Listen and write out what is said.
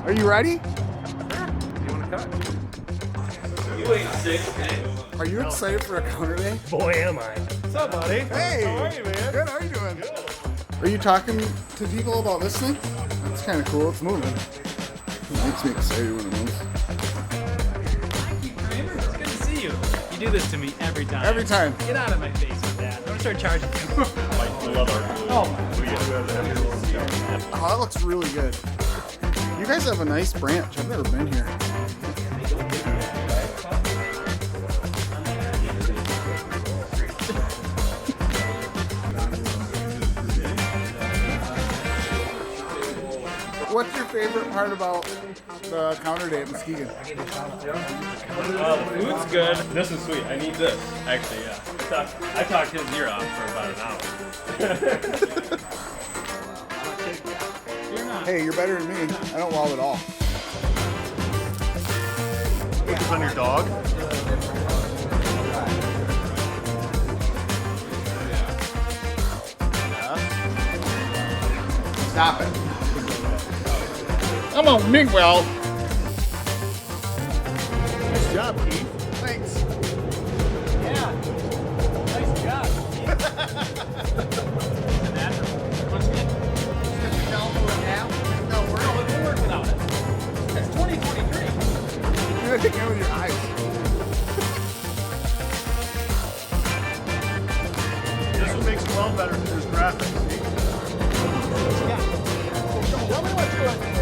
Are you ready? You want to cut? You ain't sick, man. Are you excited for a counter day? Boy, am I. What's up, buddy? Hey! How are you, man? Good, how are you doing? Good. Are you talking to people about this thing? That's kind of cool, it's moving. It makes me excited when it moves. Thank you, Kramer. It's good to see you. You do this to me every time. Every time. Get out of my face with that. I'm gonna start charging you. Oh, that looks really good. You guys have a nice branch. I've never been here. What's your favorite part about the counter day at Muskegon? Food's good. This is sweet. I need this. Actually, yeah. I talked his ear off for about an hour. Hey, you're better than me. I don't weld at all. Focus on your dog. Stop it. I'm a MIG weld. Nice job, Keith. Thanks. Yeah. Nice job. No, we're working on it. It's 2023. You're gonna take it with your eyes. This one makes it well better than his graphics. Tell me what's going on.